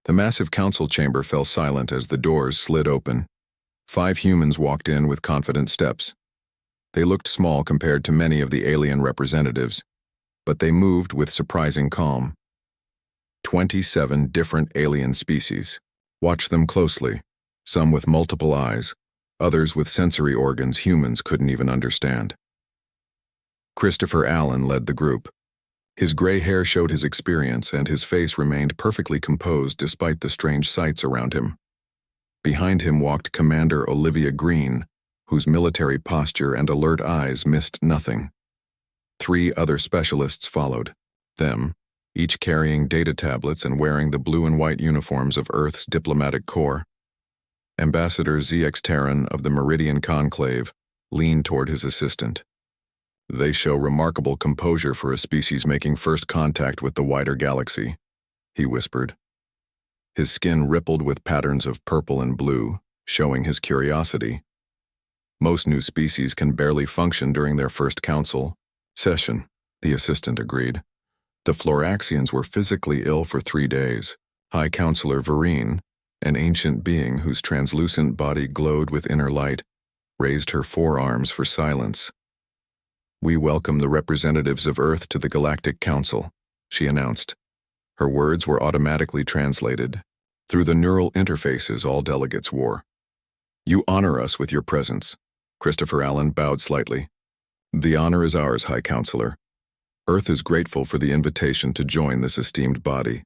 The massive council chamber fell silent as the doors slid open. 5 humans walked in with confident steps. They looked small compared to many of the alien representatives, but they moved with surprising calm. 27 different alien species. Watch them closely, some with multiple eyes, others with sensory organs humans couldn't even understand. Christopher Allen led the group. His gray hair showed his experience, and his face remained perfectly composed despite the strange sights around him. Behind him walked Commander Olivia Green, whose military posture and alert eyes missed nothing. 3 other specialists followed them, each carrying data tablets and wearing the blue and white uniforms of Earth's diplomatic corps. Ambassador ZX Terran of the Meridian Conclave leaned toward his assistant. "They show remarkable composure for a species making first contact with the wider galaxy," he whispered. His skin rippled with patterns of purple and blue, showing his curiosity. "Most new species can barely function during their first council session," the assistant agreed. "The Floraxians were physically ill for 3 days. High Counselor Vereen, an ancient being whose translucent body glowed with inner light, raised her forearms for silence. "We welcome the representatives of Earth to the Galactic Council," she announced. Her words were automatically translated through the neural interfaces all delegates wore. "You honor us with your presence." Christopher Allen bowed slightly. "The honor is ours, High Counselor. Earth is grateful for the invitation to join this esteemed body."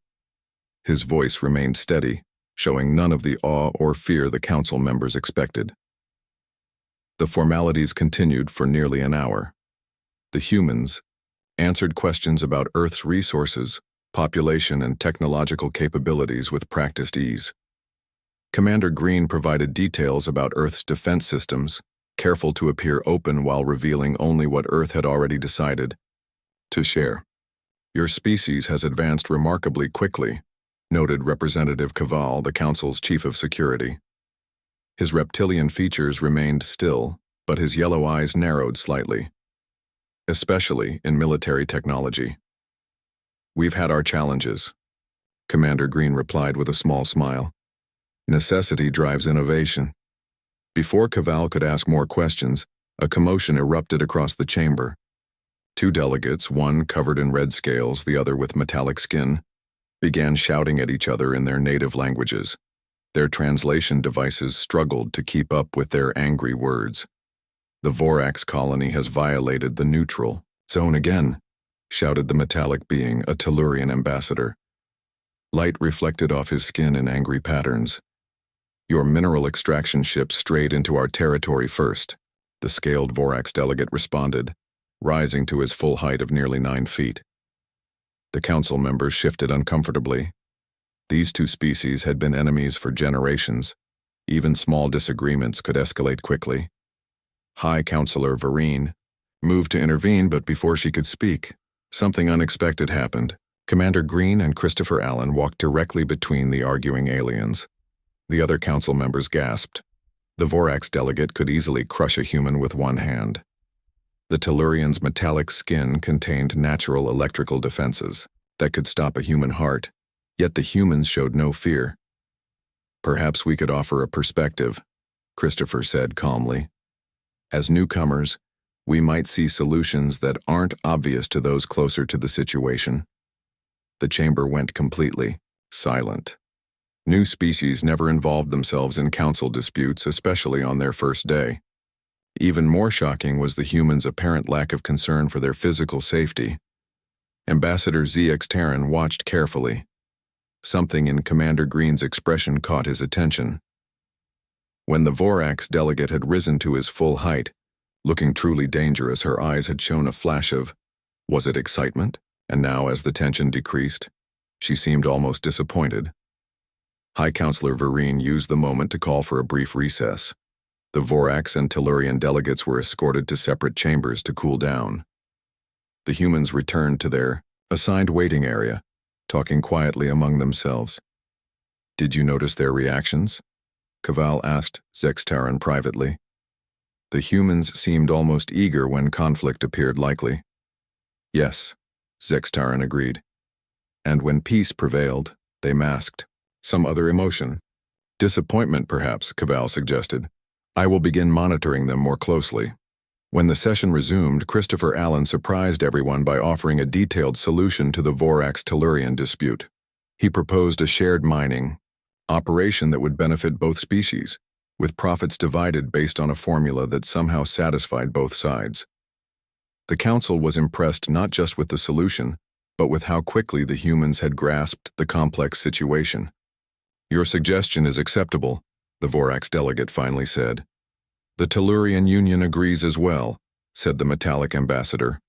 His voice remained steady, showing none of the awe or fear the council members expected. The formalities continued for nearly an hour. The humans answered questions about Earth's resources, population, and technological capabilities with practiced ease. Commander Green provided details about Earth's defense systems, careful to appear open while revealing only what Earth had already decided to share. "Your species has advanced remarkably quickly," noted Representative Cavall, the Council's chief of security. His reptilian features remained still, but his yellow eyes narrowed slightly. "Especially in military technology." "We've had our challenges," Commander Green replied with a small smile. "Necessity drives innovation." Before Cavall could ask more questions, a commotion erupted across the chamber. 2 delegates, one covered in red scales, the other with metallic skin, began shouting at each other in their native languages. Their translation devices struggled to keep up with their angry words. "The Vorax colony has violated the neutral zone again," shouted the metallic being, a Tellurian ambassador. Light reflected off his skin in angry patterns. "Your mineral extraction ship strayed into our territory first," the scaled Vorax delegate responded, rising to his full height of nearly 9 feet. The council members shifted uncomfortably. These 2 species had been enemies for generations. Even small disagreements could escalate quickly. High Counselor Vereen moved to intervene, but before she could speak, something unexpected happened. Commander Green and Christopher Allen walked directly between the arguing aliens. The other council members gasped. The Vorax delegate could easily crush a human with one hand. The Tellurian's metallic skin contained natural electrical defenses that could stop a human heart, yet the humans showed no fear. "Perhaps we could offer a perspective," Christopher said calmly. "As newcomers, we might see solutions that aren't obvious to those closer to the situation." The chamber went completely silent. New species never involved themselves in council disputes, especially on their first day. Even more shocking was the humans' apparent lack of concern for their physical safety. Ambassador ZX Terran watched carefully. Something in Commander Green's expression caught his attention. When the Vorax delegate had risen to his full height, looking truly dangerous, her eyes had shown a flash of, was it excitement? And now, as the tension decreased, she seemed almost disappointed. High Counselor Vereen used the moment to call for a brief recess. The Vorax and Tellurian delegates were escorted to separate chambers to cool down. The humans returned to their assigned waiting area, talking quietly among themselves. "Did you notice their reactions?" Cavall asked Zextaran privately. The humans seemed almost eager when conflict appeared likely. "Yes," Zextaran agreed. "And when peace prevailed, they masked." Some other emotion? Disappointment, perhaps, Cavall suggested. I will begin monitoring them more closely. When the session resumed, Christopher Allen surprised everyone by offering a detailed solution to the Vorax-Tellurian dispute. He proposed a shared mining operation that would benefit both species, with profits divided based on a formula that somehow satisfied both sides. The council was impressed not just with the solution, but with how quickly the humans had grasped the complex situation. Your suggestion is acceptable, the Vorax delegate finally said. The Tellurian Union agrees as well, said the metallic ambassador.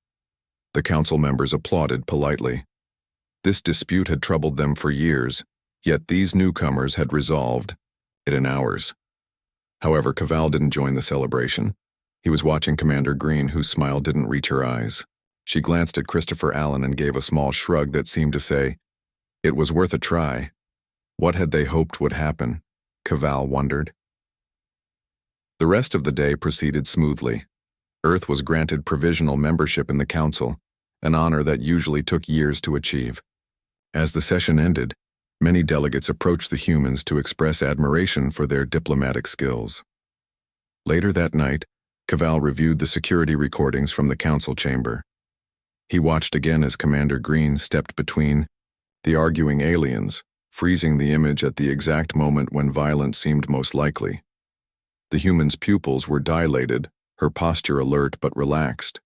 The council members applauded politely. This dispute had troubled them for years, yet these newcomers had resolved it in hours. However, Cavall didn't join the celebration. He was watching Commander Green, whose smile didn't reach her eyes. She glanced at Christopher Allen and gave a small shrug that seemed to say, it was worth a try. What had they hoped would happen? Cavall wondered. The rest of the day proceeded smoothly. Earth was granted provisional membership in the Council, an honor that usually took years to achieve. As the session ended, many delegates approached the humans to express admiration for their diplomatic skills. Later that night, Cavall reviewed the security recordings from the Council chamber. He watched again as Commander Green stepped between the arguing aliens, freezing the image at the exact moment when violence seemed most likely. The human's pupils were dilated, her posture alert but relaxed.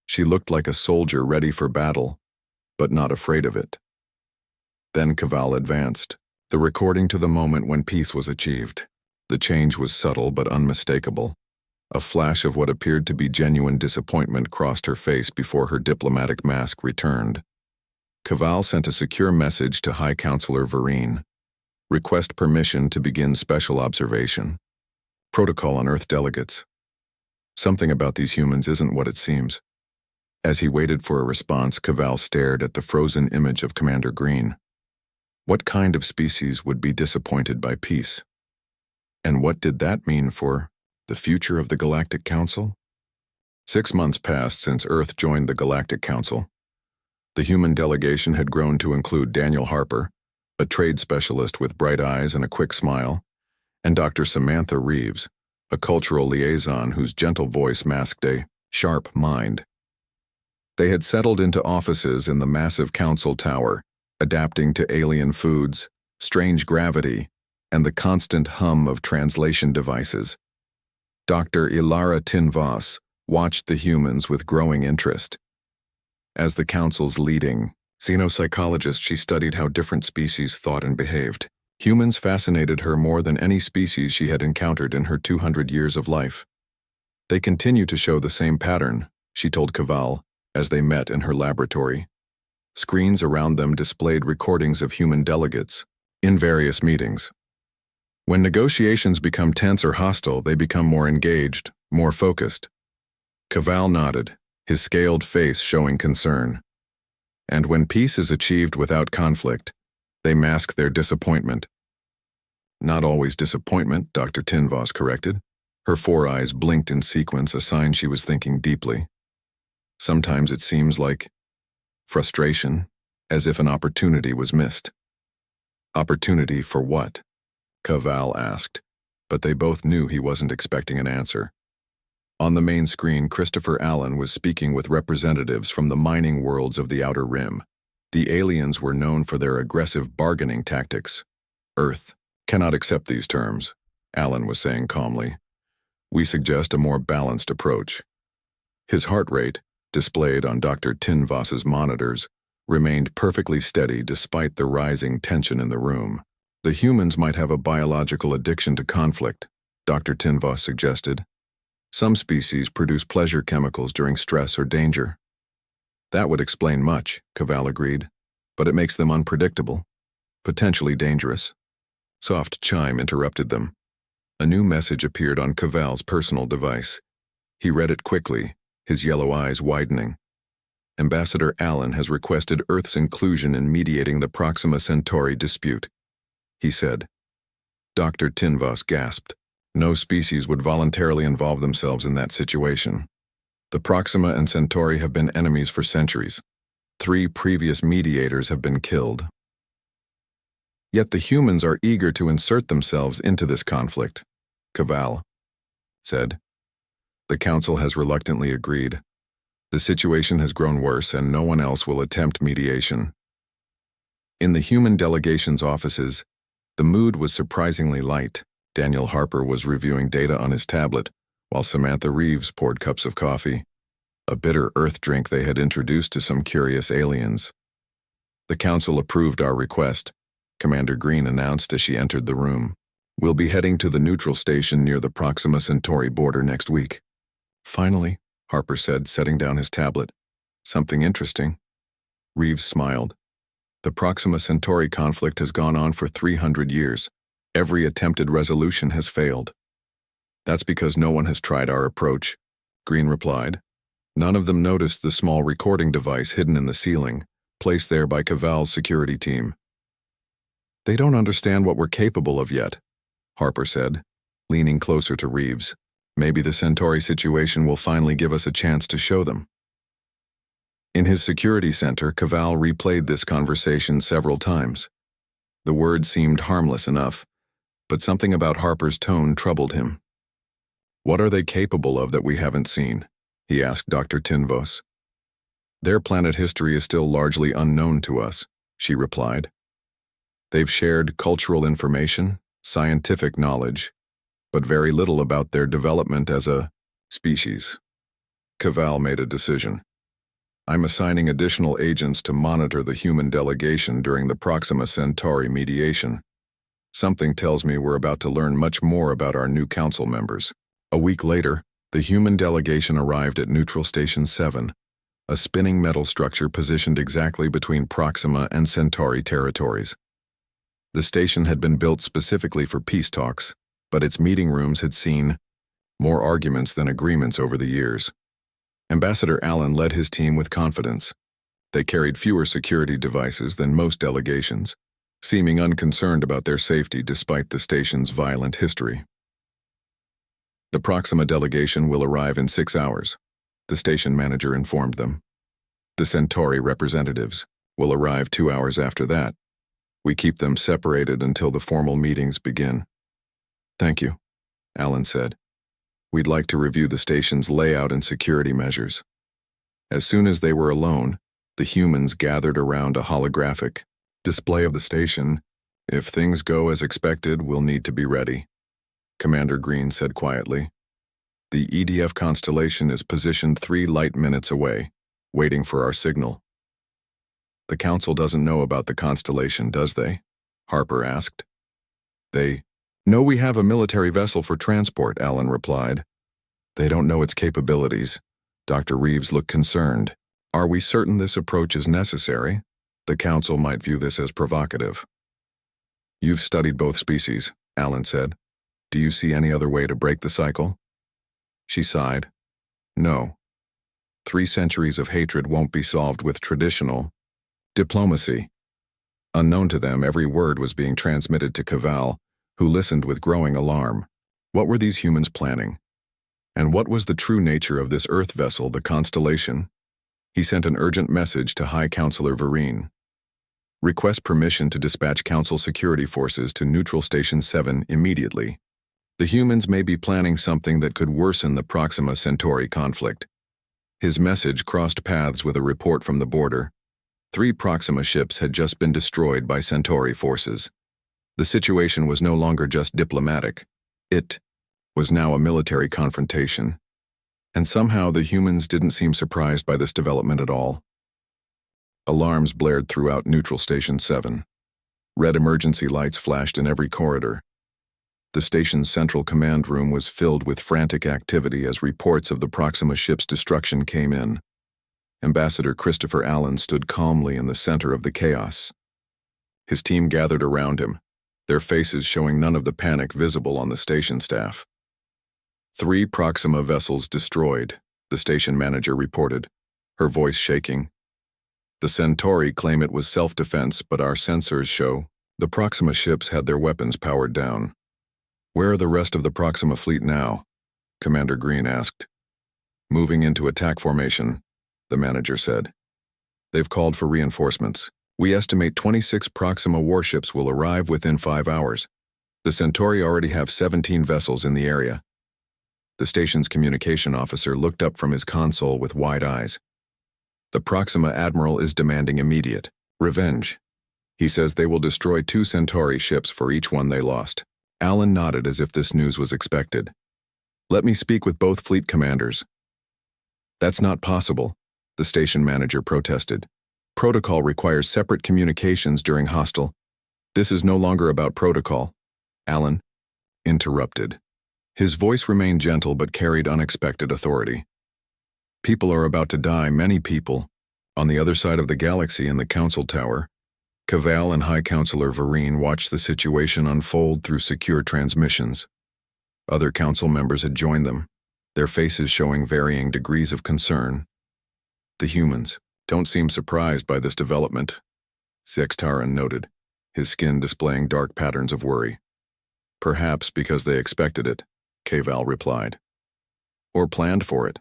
She looked like a soldier ready for battle, but not afraid of it. Then Cavall advanced, the recording to the moment when peace was achieved. The change was subtle but unmistakable. A flash of what appeared to be genuine disappointment crossed her face before her diplomatic mask returned. Cavall sent a secure message to High Counselor Vereen. Request permission to begin special observation. Protocol on Earth delegates. Something about these humans isn't what it seems. As he waited for a response, Cavall stared at the frozen image of Commander Green. What kind of species would be disappointed by peace? And what did that mean for the future of the Galactic Council? 6 months passed since Earth joined the Galactic Council. The human delegation had grown to include Daniel Harper, a trade specialist with bright eyes and a quick smile, and Dr. Samantha Reeves, a cultural liaison whose gentle voice masked a sharp mind. They had settled into offices in the massive council tower, adapting to alien foods, strange gravity, and the constant hum of translation devices. Dr. Ilara Tinvas watched the humans with growing interest. As the council's leading xenopsychologist, she studied how different species thought and behaved. Humans fascinated her more than any species she had encountered in her 200 years of life. They continue to show the same pattern, she told Cavall, as they met in her laboratory. Screens around them displayed recordings of human delegates in various meetings. When negotiations become tense or hostile, they become more engaged, more focused. Cavall nodded, his scaled face showing concern. And when peace is achieved without conflict, they mask their disappointment. Not always disappointment, Dr. Tinvas corrected. Her 4 eyes blinked in sequence, a sign she was thinking deeply. Sometimes it seems like frustration, as if an opportunity was missed. Opportunity for what? Cavall asked, but they both knew he wasn't expecting an answer. On the main screen, Christopher Allen was speaking with representatives from the mining worlds of the Outer Rim. The aliens were known for their aggressive bargaining tactics. Earth cannot accept these terms, Allen was saying calmly. We suggest a more balanced approach. His heart rate, displayed on Dr. Tinvas's monitors, remained perfectly steady despite the rising tension in the room. The humans might have a biological addiction to conflict, Dr. Tinvas suggested. Some species produce pleasure chemicals during stress or danger. That would explain much, Cavall agreed, but it makes them unpredictable, potentially dangerous. Soft chime interrupted them. A new message appeared on Cavall's personal device. He read it quickly, his yellow eyes widening. Ambassador Allen has requested Earth's inclusion in mediating the Proxima Centauri dispute, he said. Dr. Tinvas gasped. No species would voluntarily involve themselves in that situation. The Proxima and Centauri have been enemies for centuries. 3 previous mediators have been killed. Yet the humans are eager to insert themselves into this conflict, Cavall said. The council has reluctantly agreed. The situation has grown worse and no one else will attempt mediation. In the human delegation's offices, the mood was surprisingly light. Daniel Harper was reviewing data on his tablet, while Samantha Reeves poured cups of coffee, a bitter earth drink they had introduced to some curious aliens. The council approved our request, Commander Green announced as she entered the room. We'll be heading to the neutral station near the Proxima Centauri border next week. Finally, Harper said, setting down his tablet. Something interesting. Reeves smiled. The Proxima Centauri conflict has gone on for 300 years. Every attempted resolution has failed. That's because no one has tried our approach, Green replied. None of them noticed the small recording device hidden in the ceiling, placed there by Cavall's security team. They don't understand what we're capable of yet, Harper said, leaning closer to Reeves. Maybe the Centauri situation will finally give us a chance to show them. In his security center, Cavall replayed this conversation several times. The words seemed harmless enough, but something about Harper's tone troubled him. What are they capable of that we haven't seen? He asked Dr. Tinvos. Their planet history is still largely unknown to us, she replied. They've shared cultural information, scientific knowledge, but very little about their development as a species. Cavall made a decision. I'm assigning additional agents to monitor the human delegation during the Proxima Centauri mediation. Something tells me we're about to learn much more about our new council members. A week later, the human delegation arrived at Neutral Station 7, a spinning metal structure positioned exactly between Proxima and Centauri territories. The station had been built specifically for peace talks, but its meeting rooms had seen more arguments than agreements over the years. Ambassador Allen led his team with confidence. They carried fewer security devices than most delegations, seeming unconcerned about their safety despite the station's violent history. The Proxima delegation will arrive in 6 hours, the station manager informed them. The Centauri representatives will arrive 2 hours after that. We keep them separated until the formal meetings begin. Thank you, Allen said. We'd like to review the station's layout and security measures. As soon as they were alone, the humans gathered around a holographic display of the station. If things go as expected, we'll need to be ready, Commander Green said quietly. The EDF constellation is positioned 3 light minutes away, waiting for our signal. The Council doesn't know about the constellation, does they? Harper asked. They know we have a military vessel for transport, Allen replied. They don't know its capabilities. Dr. Reeves looked concerned. Are we certain this approach is necessary? The Council might view this as provocative. You've studied both species, Allen said. Do you see any other way to break the cycle? She sighed. No. 3 centuries of hatred won't be solved with traditional diplomacy. Unknown to them, every word was being transmitted to Cavall, who listened with growing alarm. What were these humans planning? And what was the true nature of this Earth vessel, the Constellation? He sent an urgent message to High Counselor Vereen. Request permission to dispatch Council security forces to Neutral Station 7 immediately. The humans may be planning something that could worsen the Proxima Centauri conflict. His message crossed paths with a report from the border. 3 Proxima ships had just been destroyed by Centauri forces. The situation was no longer just diplomatic. It was now a military confrontation. And somehow the humans didn't seem surprised by this development at all. Alarms blared throughout Neutral Station 7. Red emergency lights flashed in every corridor. The station's central command room was filled with frantic activity as reports of the Proxima ship's destruction came in. Ambassador Christopher Allen stood calmly in the center of the chaos. His team gathered around him, their faces showing none of the panic visible on the station staff. 3 Proxima vessels destroyed, the station manager reported, her voice shaking. The Centauri claim it was self-defense, but our sensors show the Proxima ships had their weapons powered down. Where are the rest of the Proxima fleet now? Commander Green asked. Moving into attack formation, the manager said. They've called for reinforcements. We estimate 26 Proxima warships will arrive within 5 hours. The Centauri already have 17 vessels in the area. The station's communication officer looked up from his console with wide eyes. The Proxima Admiral is demanding immediate revenge. He says they will destroy 2 Centauri ships for each one they lost. Alan nodded as if this news was expected. Let me speak with both fleet commanders. That's not possible, the station manager protested. Protocol requires separate communications during hostile. This is no longer about protocol. Alan interrupted. His voice remained gentle but carried unexpected authority. People are about to die, many people. On the other side of the galaxy in the Council Tower, Cavall and High Counselor Vereen watched the situation unfold through secure transmissions. Other council members had joined them, their faces showing varying degrees of concern. The humans don't seem surprised by this development, Sextaran noted, his skin displaying dark patterns of worry. Perhaps because they expected it, Cavall replied. Or planned for it.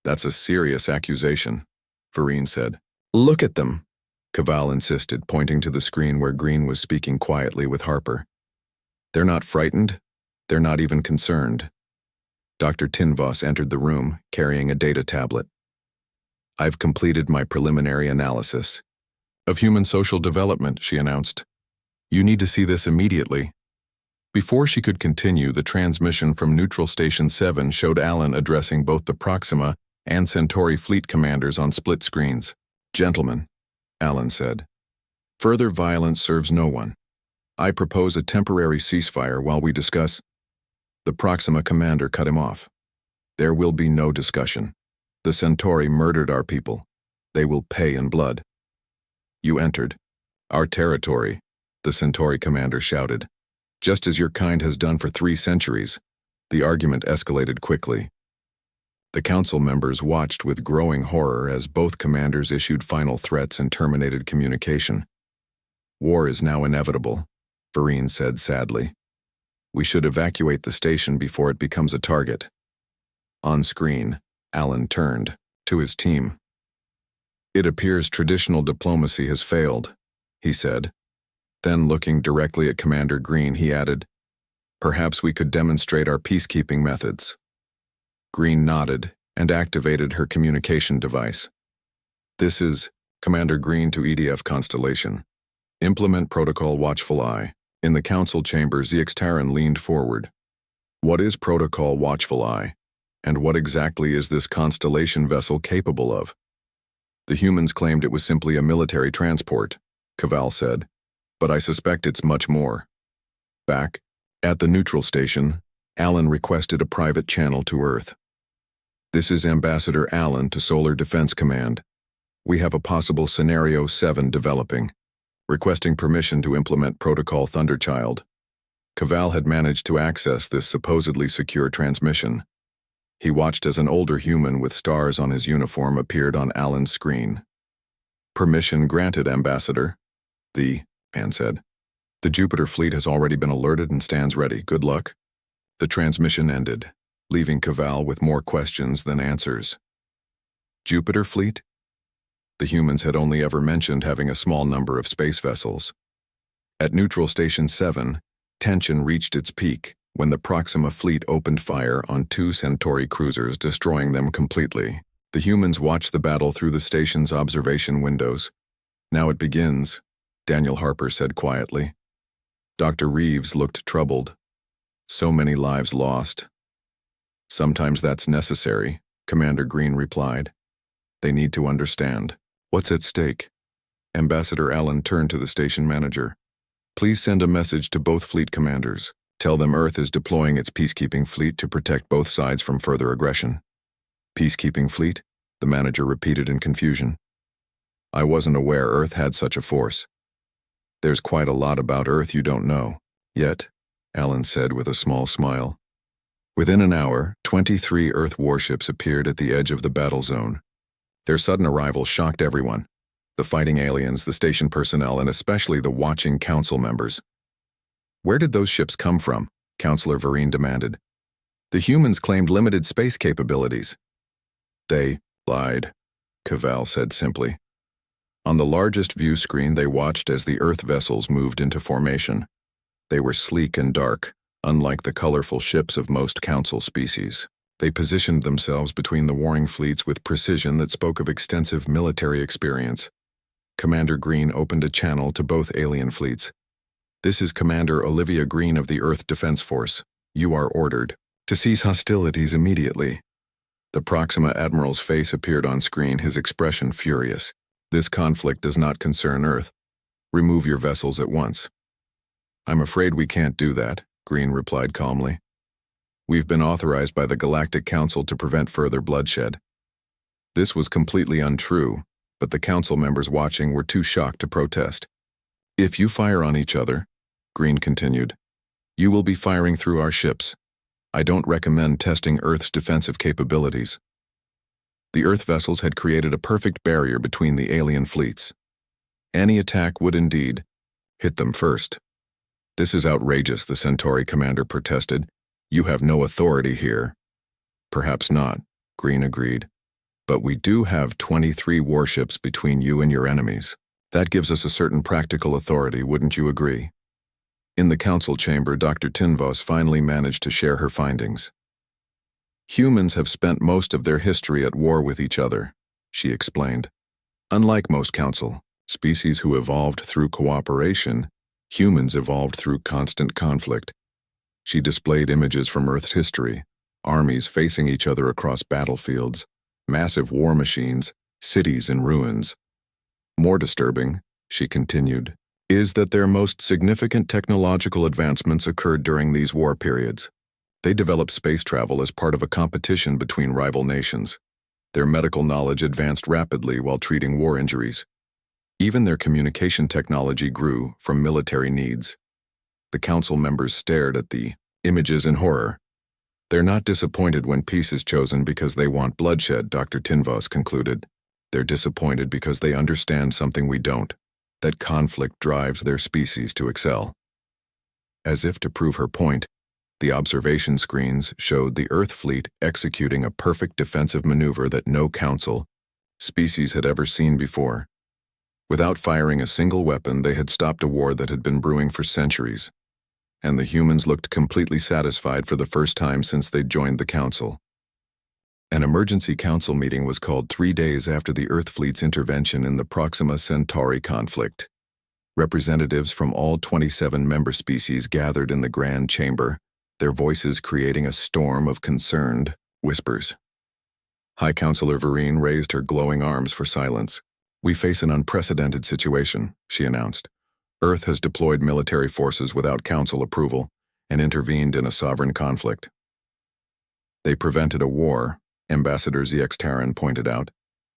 That's a serious accusation, Vereen said. Look at them, Cavall insisted, pointing to the screen where Green was speaking quietly with Harper. They're not frightened. They're not even concerned. Dr. Tinvos entered the room, carrying a data tablet. I've completed my preliminary analysis of human social development, she announced. You need to see this immediately. Before she could continue, the transmission from Neutral Station 7 showed Alan addressing both the Proxima and Centauri fleet commanders on split screens. Gentlemen, Alan said, further violence serves no one. I propose a temporary ceasefire while we discuss. The Proxima commander cut him off. There will be no discussion. The Centauri murdered our people. They will pay in blood. You entered our territory, the Centauri commander shouted. Just as your kind has done for 3 centuries. The argument escalated quickly. The council members watched with growing horror as both commanders issued final threats and terminated communication. War is now inevitable, Vereen said sadly. We should evacuate the station before it becomes a target. On screen, Alan turned to his team. It appears traditional diplomacy has failed, he said. Then, looking directly at Commander Green, he added, perhaps we could demonstrate our peacekeeping methods. Green nodded and activated her communication device. This is Commander Green to EDF Constellation. Implement Protocol Watchful Eye. In the council chamber, Zextaran leaned forward. What is Protocol Watchful Eye? And what exactly is this Constellation vessel capable of? The humans claimed it was simply a military transport, Cavall said, but I suspect it's much more. Back at the neutral station, Alan requested a private channel to Earth. This is Ambassador Alan to Solar Defense Command. We have a possible Scenario 7 developing. Requesting permission to implement Protocol Thunderchild. Cavall had managed to access this supposedly secure transmission. He watched as an older human with stars on his uniform appeared on Alan's screen. Permission granted, Ambassador. The man said. The Jupiter fleet has already been alerted and stands ready. Good luck. The transmission ended, leaving Cavall with more questions than answers. Jupiter fleet? The humans had only ever mentioned having a small number of space vessels. At Neutral Station 7, tension reached its peak when the Proxima fleet opened fire on 2 Centauri cruisers, destroying them completely. The humans watched the battle through the station's observation windows. Now it begins, Daniel Harper said quietly. Dr. Reeves looked troubled. So many lives lost. Sometimes that's necessary, Commander Green replied. They need to understand. What's at stake? Ambassador Allen turned to the station manager. Please send a message to both fleet commanders. Tell them Earth is deploying its peacekeeping fleet to protect both sides from further aggression. Peacekeeping fleet? The manager repeated in confusion. I wasn't aware Earth had such a force. There's quite a lot about Earth you don't know. Yet, Allen said with a small smile. Within an hour, 23 Earth warships appeared at the edge of the battle zone. Their sudden arrival shocked everyone. The fighting aliens, the station personnel, and especially the watching council members. Where did those ships come from? Counselor Vereen demanded. The humans claimed limited space capabilities. They lied, Cavall said simply. On the largest view screen, they watched as the Earth vessels moved into formation. They were sleek and dark, unlike the colorful ships of most Council species. They positioned themselves between the warring fleets with precision that spoke of extensive military experience. Commander Green opened a channel to both alien fleets. "This is Commander Olivia Green of the Earth Defense Force. You are ordered to cease hostilities immediately." The Proxima Admiral's face appeared on screen, his expression furious. "This conflict does not concern Earth. Remove your vessels at once." "I'm afraid we can't do that," Green replied calmly. "We've been authorized by the Galactic Council to prevent further bloodshed." This was completely untrue, but the Council members watching were too shocked to protest. "If you fire on each other," Green continued, "you will be firing through our ships. I don't recommend testing Earth's defensive capabilities." The Earth vessels had created a perfect barrier between the alien fleets. Any attack would indeed hit them first. "This is outrageous," the Centauri commander protested. "You have no authority here." "Perhaps not," Green agreed. "But we do have 23 warships between you and your enemies. That gives us a certain practical authority, wouldn't you agree?" In the council chamber, Dr. Tinvos finally managed to share her findings. "Humans have spent most of their history at war with each other," she explained. "Unlike most council species who evolved through cooperation, humans evolved through constant conflict." She displayed images from Earth's history, armies facing each other across battlefields, massive war machines, cities in ruins. "More disturbing," she continued, "is that their most significant technological advancements occurred during these war periods. They developed space travel as part of a competition between rival nations. Their medical knowledge advanced rapidly while treating war injuries. Even their communication technology grew from military needs." The council members stared at the images in horror. "They're not disappointed when peace is chosen because they want bloodshed," Dr. Tinvos concluded. "They're disappointed because they understand something we don't, that conflict drives their species to excel." As if to prove her point, the observation screens showed the Earth fleet executing a perfect defensive maneuver that no council species had ever seen before. Without firing a single weapon, they had stopped a war that had been brewing for centuries, and the humans looked completely satisfied for the first time since they joined the council. An emergency council meeting was called 3 days after the Earth fleet's intervention in the Proxima Centauri conflict. Representatives from all 27 member species gathered in the Grand Chamber, their voices creating a storm of concerned whispers. High Counselor Vereen raised her glowing arms for silence. "We face an unprecedented situation," she announced. "Earth has deployed military forces without council approval and intervened in a sovereign conflict. They prevented a war," Ambassador ZX pointed out,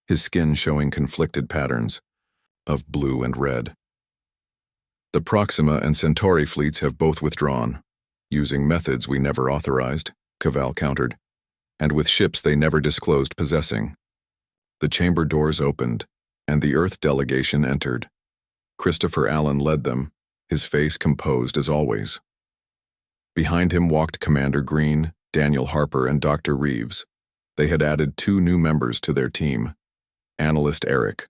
his skin showing conflicted patterns of blue and red. "The Proxima and Centauri fleets have both withdrawn, using methods we never authorized," Cavall countered, "and with ships they never disclosed possessing." The chamber doors opened, and the Earth delegation entered. Christopher Allen led them, his face composed as always. Behind him walked Commander Green, Daniel Harper, and Dr. Reeves. They had added 2 new members to their team. Analyst Eric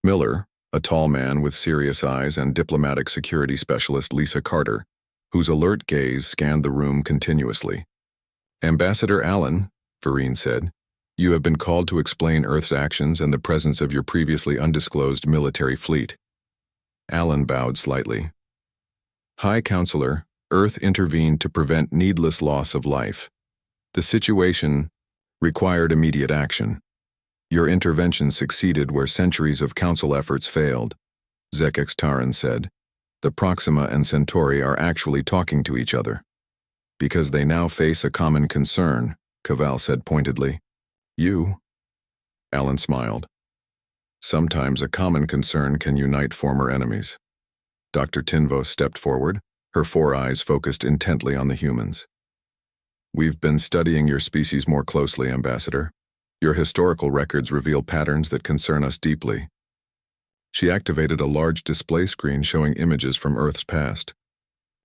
Miller, a tall man with serious eyes, and diplomatic security specialist Lisa Carter, whose alert gaze scanned the room continuously. "Ambassador Allen," Vereen said, "you have been called to explain Earth's actions and the presence of your previously undisclosed military fleet." Allen bowed slightly. "High Counselor, Earth intervened to prevent needless loss of life. The situation required immediate action. Your intervention succeeded where centuries of council efforts failed," Zekex Taran said. "The Proxima and Centauri are actually talking to each other. Because they now face a common concern," Cavall said pointedly. "You?" Allen smiled. "Sometimes a common concern can unite former enemies." Dr. Tinvos stepped forward, her 4 eyes focused intently on the humans. "We've been studying your species more closely, Ambassador. Your historical records reveal patterns that concern us deeply." She activated a large display screen showing images from Earth's past.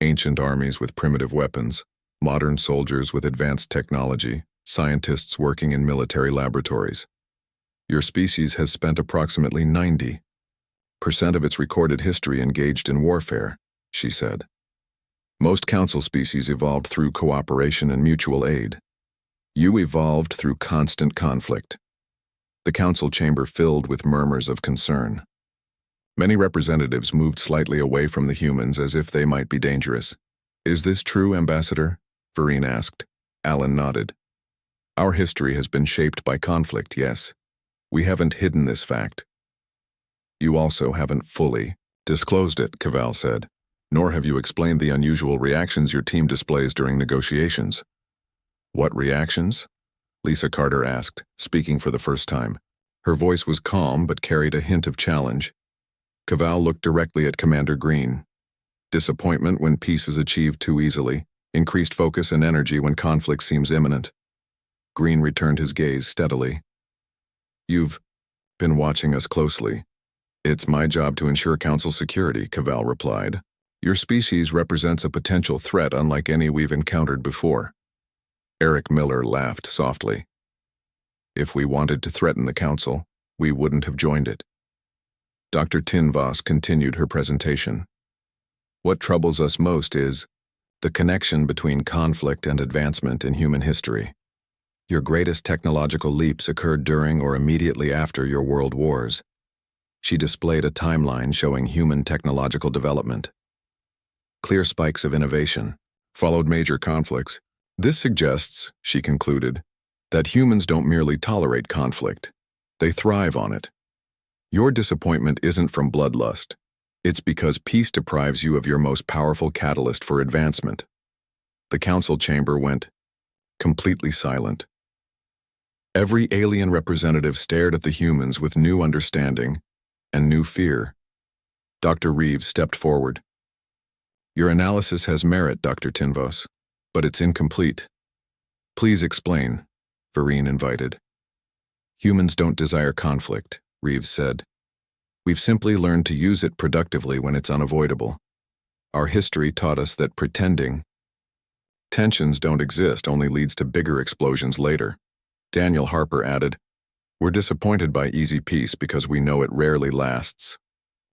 Ancient armies with primitive weapons, modern soldiers with advanced technology, scientists working in military laboratories. Your species has spent approximately 90 percent of its recorded history engaged in warfare, she said. Most council species evolved through cooperation and mutual aid. You evolved through constant conflict. The council chamber filled with murmurs of concern. Many representatives moved slightly away from the humans as if they might be dangerous. Is this true, Ambassador? Vereen asked. Alan nodded. Our history has been shaped by conflict, yes. We haven't hidden this fact. You also haven't fully disclosed it, Cavall said. Nor have you explained the unusual reactions your team displays during negotiations. What reactions? Lisa Carter asked, speaking for the first time. Her voice was calm but carried a hint of challenge. Cavall looked directly at Commander Green. Disappointment when peace is achieved too easily, increased focus and energy when conflict seems imminent. Green returned his gaze steadily. You've been watching us closely. It's my job to ensure Council security, Cavall replied. Your species represents a potential threat unlike any we've encountered before. Eric Miller laughed softly. If we wanted to threaten the Council, we wouldn't have joined it. Dr. Tinvos continued her presentation. What troubles us most is the connection between conflict and advancement in human history. Your greatest technological leaps occurred during or immediately after your world wars. She displayed a timeline showing human technological development. Clear spikes of innovation followed major conflicts. This suggests, she concluded, that humans don't merely tolerate conflict. They thrive on it. Your disappointment isn't from bloodlust. It's because peace deprives you of your most powerful catalyst for advancement. The council chamber went completely silent. Every alien representative stared at the humans with new understanding and new fear. Dr. Reeves stepped forward. Your analysis has merit, Dr. Tinvos, but it's incomplete. Please explain, Vereen invited. Humans don't desire conflict, Reeves said. We've simply learned to use it productively when it's unavoidable. Our history taught us that pretending tensions don't exist only leads to bigger explosions later. Daniel Harper added, We're disappointed by easy peace because we know it rarely lasts.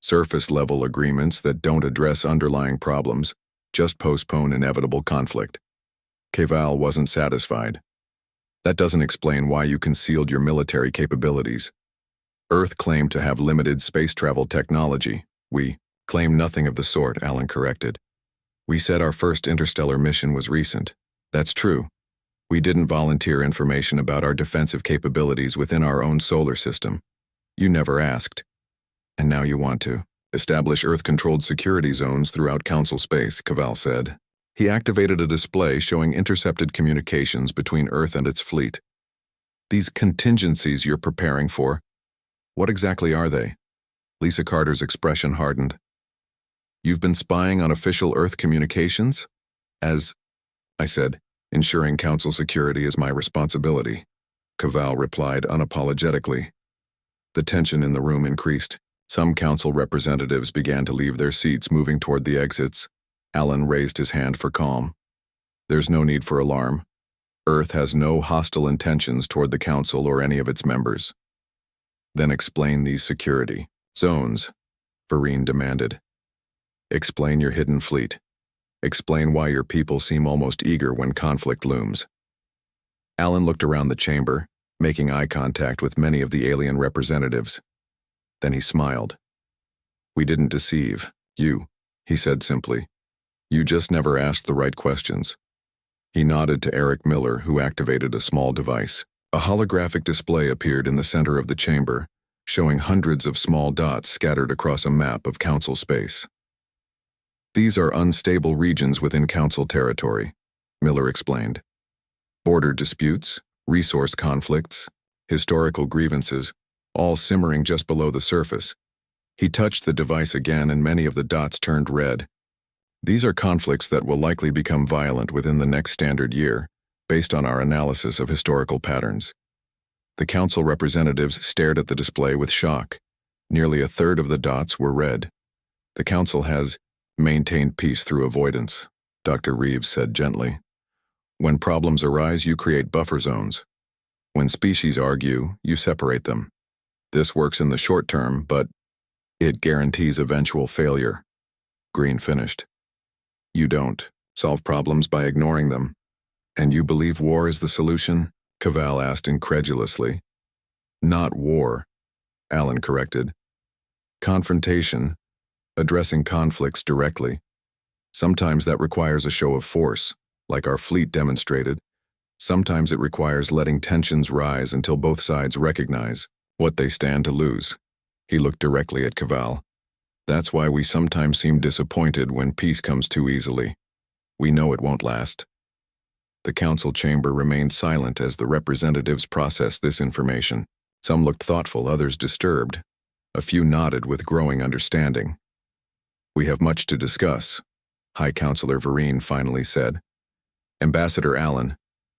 Surface-level agreements that don't address underlying problems just postpone inevitable conflict. Cavall wasn't satisfied. That doesn't explain why you concealed your military capabilities. Earth claimed to have limited space travel technology. We claim nothing of the sort, Alan corrected. We said our first interstellar mission was recent. That's true. We didn't volunteer information about our defensive capabilities within our own solar system. You never asked. And now you want to establish Earth-controlled security zones throughout Council space, Cavall said. He activated a display showing intercepted communications between Earth and its fleet. These contingencies you're preparing for, what exactly are they? Lisa Carter's expression hardened. You've been spying on official Earth communications? As I said, ensuring Council security is my responsibility, Cavall replied unapologetically. The tension in the room increased. Some Council representatives began to leave their seats, moving toward the exits. Alan raised his hand for calm. There's no need for alarm. Earth has no hostile intentions toward the Council or any of its members. Then explain these security zones, Vereen demanded. Explain your hidden fleet. Explain why your people seem almost eager when conflict looms. Alan looked around the chamber, making eye contact with many of the alien representatives. Then he smiled. We didn't deceive you, he said simply. You just never asked the right questions. He nodded to Eric Miller, who activated a small device. A holographic display appeared in the center of the chamber, showing hundreds of small dots scattered across a map of Council space. These are unstable regions within Council territory, Miller explained. Border disputes, resource conflicts, historical grievances, all simmering just below the surface. He touched the device again and many of the dots turned red. These are conflicts that will likely become violent within the next standard year, based on our analysis of historical patterns. The Council representatives stared at the display with shock. Nearly a third of the dots were red. The Council has maintained peace through avoidance, Dr. Reeves said gently. When problems arise, you create buffer zones. When species argue, you separate them. This works in the short term, but It guarantees eventual failure. Green finished. You don't solve problems by ignoring them. And you believe war is the solution? Cavall asked incredulously. Not war, Alan corrected. Confrontation, addressing conflicts directly. Sometimes that requires a show of force, like our fleet demonstrated. Sometimes it requires letting tensions rise until both sides recognize what they stand to lose. He looked directly at Cavall. That's why we sometimes seem disappointed when peace comes too easily. We know it won't last. The council chamber remained silent as the representatives processed this information. Some looked thoughtful, others disturbed. A few nodded with growing understanding. We have much to discuss, High Counselor Vereen finally said. Ambassador Allen,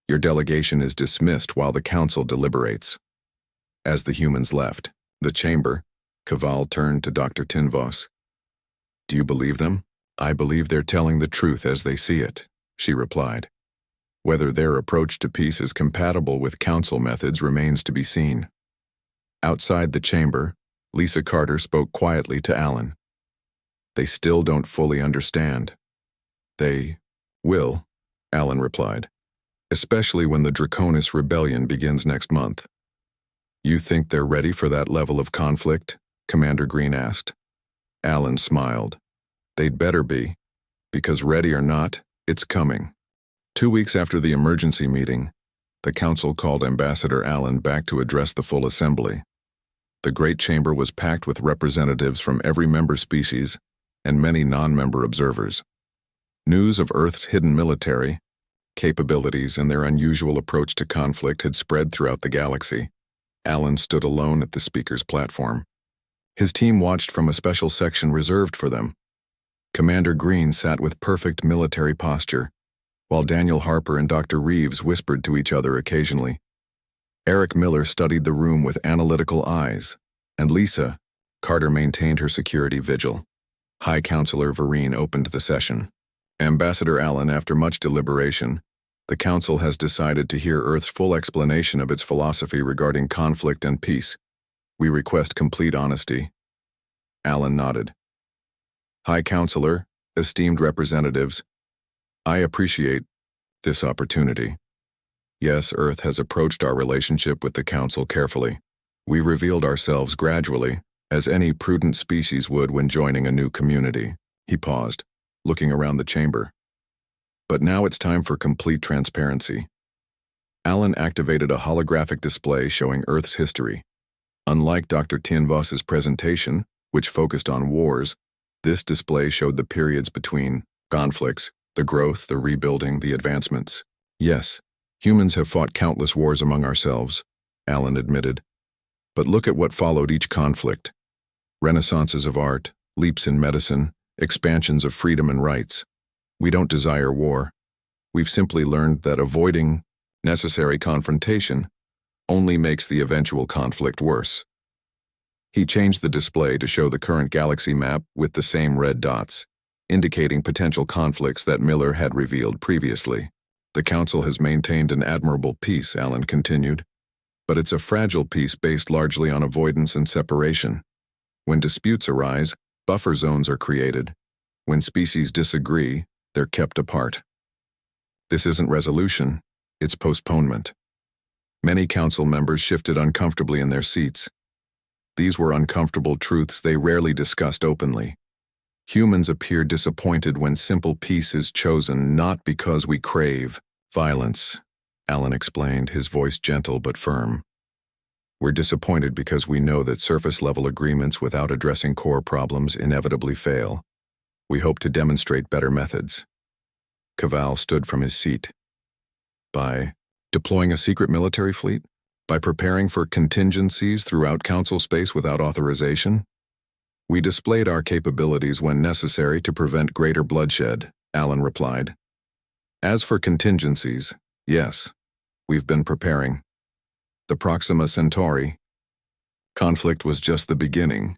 your delegation is dismissed while the council deliberates. As the humans left the chamber, Cavall turned to Dr. Tinvos. Do you believe them? I believe they're telling the truth as they see it, she replied. Whether their approach to peace is compatible with council methods remains to be seen. Outside the chamber, Lisa Carter spoke quietly to Alan. They still don't fully understand. They will, Alan replied, especially when the Draconis rebellion begins next month. You think they're ready for that level of conflict? Commander Green asked. Alan smiled. They'd better be, because ready or not, it's coming. 2 weeks after the emergency meeting, the council called Ambassador Allen back to address the full assembly. The great chamber was packed with representatives from every member species and many non-member observers. News of Earth's hidden military capabilities and their unusual approach to conflict had spread throughout the galaxy. Allen stood alone at the speaker's platform. His team watched from a special section reserved for them. Commander Green sat with perfect military posture, while Daniel Harper and Dr. Reeves whispered to each other occasionally. Eric Miller studied the room with analytical eyes, and Lisa Carter maintained her security vigil. High Counselor Vereen opened the session. Ambassador Allen, after much deliberation, the Council has decided to hear Earth's full explanation of its philosophy regarding conflict and peace. We request complete honesty. Allen nodded. High Counselor, esteemed representatives, I appreciate this opportunity. Yes, Earth has approached our relationship with the Council carefully. We revealed ourselves gradually, as any prudent species would when joining a new community. He paused, looking around the chamber. But now it's time for complete transparency. Allen activated a holographic display showing Earth's history. Unlike Dr. Tinvos's presentation, which focused on wars, this display showed the periods between conflicts, the growth, the rebuilding, the advancements. Yes, humans have fought countless wars among ourselves, Allen admitted. But look at what followed each conflict. Renaissances of art, leaps in medicine, expansions of freedom and rights. We don't desire war. We've simply learned that avoiding necessary confrontation only makes the eventual conflict worse. He changed the display to show the current galaxy map with the same red dots, indicating potential conflicts that Miller had revealed previously. The Council has maintained an admirable peace, Allen continued, but it's a fragile peace based largely on avoidance and separation. When disputes arise, buffer zones are created. When species disagree, they're kept apart. This isn't resolution, it's postponement. Many Council members shifted uncomfortably in their seats. These were uncomfortable truths they rarely discussed openly. Humans appear disappointed when simple peace is chosen not because we crave violence, Allen explained, his voice gentle but firm. We're disappointed because we know that surface-level agreements without addressing core problems inevitably fail. We hope to demonstrate better methods. Cavall stood from his seat. By deploying a secret military fleet? By preparing for contingencies throughout Council space without authorization? We displayed our capabilities when necessary to prevent greater bloodshed, Allen replied. As for contingencies, yes, we've been preparing. The Proxima Centauri. Conflict was just the beginning.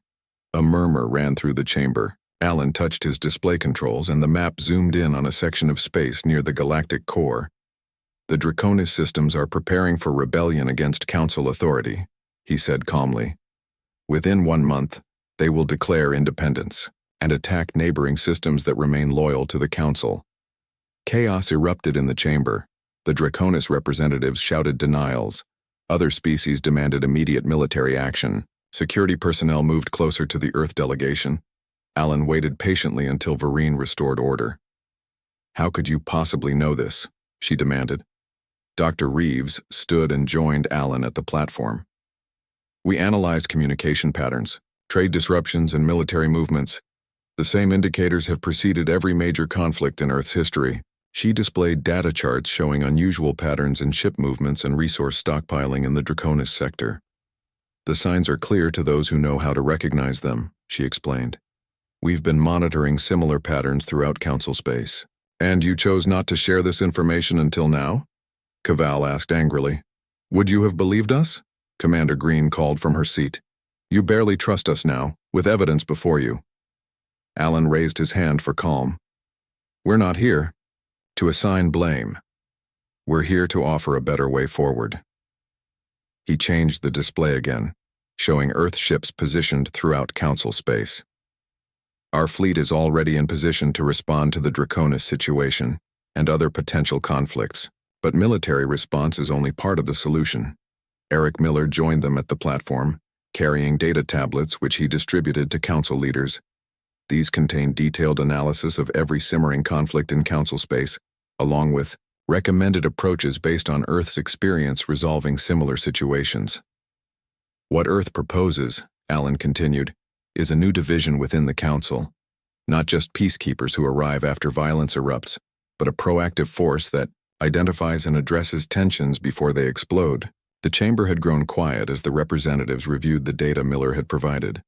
A murmur ran through the chamber. Allen touched his display controls and the map zoomed in on a section of space near the galactic core. The Draconis systems are preparing for rebellion against Council authority, he said calmly. Within 1 month, They will declare independence and attack neighboring systems that remain loyal to the Council. Chaos erupted in the chamber. The Draconis representatives shouted denials. Other species demanded immediate military action. Security personnel moved closer to the Earth delegation. Alan waited patiently until Vereen restored order. "How could you possibly know this?" she demanded. Dr. Reeves stood and joined Alan at the platform. "We analyzed communication patterns, trade disruptions, and military movements. The same indicators have preceded every major conflict in Earth's history." She displayed data charts showing unusual patterns in ship movements and resource stockpiling in the Draconis sector. "The signs are clear to those who know how to recognize them," she explained. "We've been monitoring similar patterns throughout Council space." "And you chose not to share this information until now?" Cavall asked angrily. "Would you have believed us?" Commander Green called from her seat. "You barely trust us now, with evidence before you." Alan raised his hand for calm. "We're not here to assign blame. We're here to offer a better way forward." He changed the display again, showing Earth ships positioned throughout Council space. "Our fleet is already in position to respond to the Draconis situation and other potential conflicts, but military response is only part of the solution." Eric Miller joined them at the platform, carrying data tablets which he distributed to Council leaders. These contained detailed analysis of every simmering conflict in Council space, along with recommended approaches based on Earth's experience resolving similar situations. "What Earth proposes," Alan continued, "is a new division within the Council. Not just peacekeepers who arrive after violence erupts, but a proactive force that identifies and addresses tensions before they explode." The chamber had grown quiet as the representatives reviewed the data Miller had provided.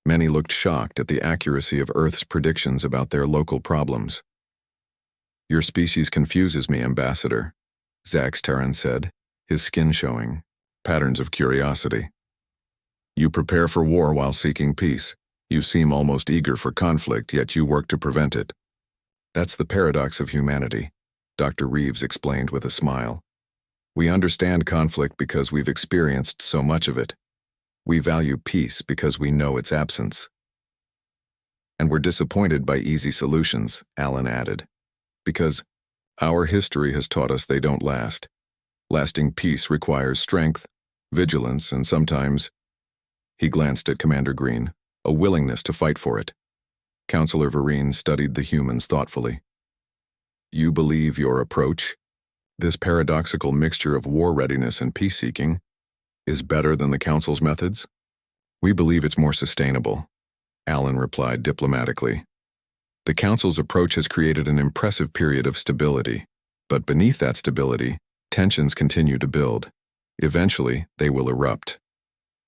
Many looked shocked at the accuracy of Earth's predictions about their local problems. "Your species confuses me, Ambassador," Zax Terran said, his skin showing patterns of curiosity. "You prepare for war while seeking peace. You seem almost eager for conflict, yet you work to prevent it." "That's the paradox of humanity," Dr. Reeves explained with a smile. "We understand conflict because we've experienced so much of it. We value peace because we know its absence. And we're disappointed by easy solutions," Alan added, "because our history has taught us they don't last. Lasting peace requires strength, vigilance, and sometimes," he glanced at Commander Green, "a willingness to fight for it." Counselor Vereen studied the humans thoughtfully. "You believe your approach, this paradoxical mixture of war readiness and peace-seeking, is better than the Council's methods?" "We believe it's more sustainable," Alan replied diplomatically. "The Council's approach has created an impressive period of stability, but beneath that stability, tensions continue to build. Eventually, they will erupt,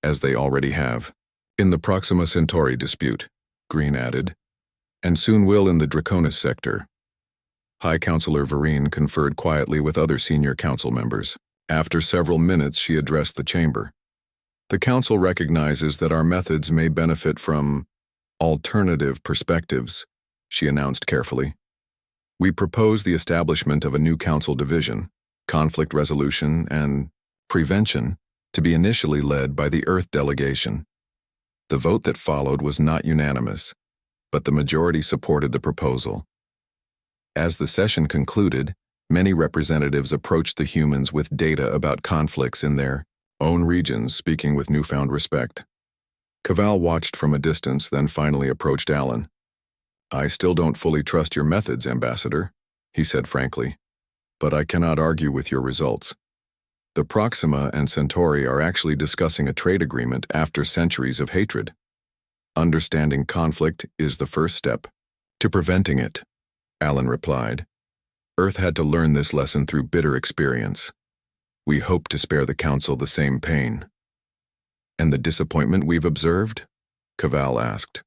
as they already have, in the Proxima Centauri dispute," Green added, "and soon will in the Draconis sector." High Counselor Vereen conferred quietly with other senior council members. After several minutes, she addressed the chamber. "The Council recognizes that our methods may benefit from alternative perspectives," she announced carefully. "We propose the establishment of a new Council division, conflict resolution and prevention, to be initially led by the Earth delegation." The vote that followed was not unanimous, but the majority supported the proposal. As the session concluded, many representatives approached the humans with data about conflicts in their own regions, speaking with newfound respect. Cavall watched from a distance, then finally approached Alan. "I still don't fully trust your methods, Ambassador," he said frankly, "but I cannot argue with your results. The Proxima and Centauri are actually discussing a trade agreement after centuries of hatred. Understanding conflict is the first step to preventing it," Alan replied. "Earth had to learn this lesson through bitter experience. We hope to spare the Council the same pain." "And the disappointment we've observed?" Cavall asked.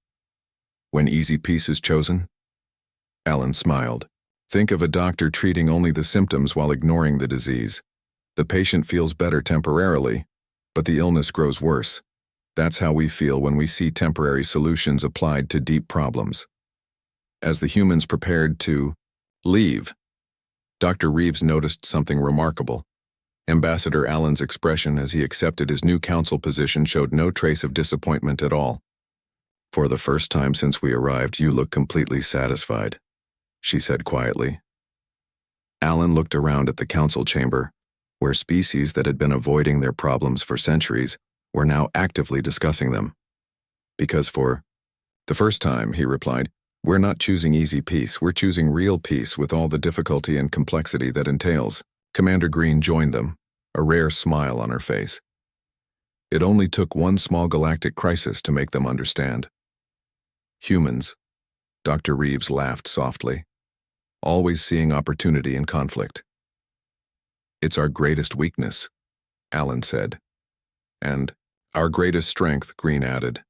"When easy peace is chosen?" Alan smiled. "Think of a doctor treating only the symptoms while ignoring the disease. The patient feels better temporarily, but the illness grows worse. That's how we feel when we see temporary solutions applied to deep problems." As the humans prepared to leave, Dr. Reeves noticed something remarkable. Ambassador Allen's expression as he accepted his new council position showed no trace of disappointment at all. For the first time since we arrived, you look completely satisfied, she said quietly. Alan looked around at the council chamber, where species that had been avoiding their problems for centuries were now actively discussing them. Because for the first time, he replied, we're not choosing easy peace, we're choosing real peace with all the difficulty and complexity that entails. Commander Green joined them, a rare smile on her face. It only took one small galactic crisis to make them understand. Humans, Dr. Reeves laughed softly, always seeing opportunity in conflict. It's our greatest weakness, Alan said. And our greatest strength, Green added.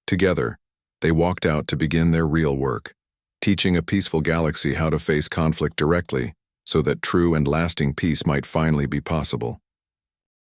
Together, they walked out to begin their real work, teaching a peaceful galaxy how to face conflict directly so that true and lasting peace might finally be possible.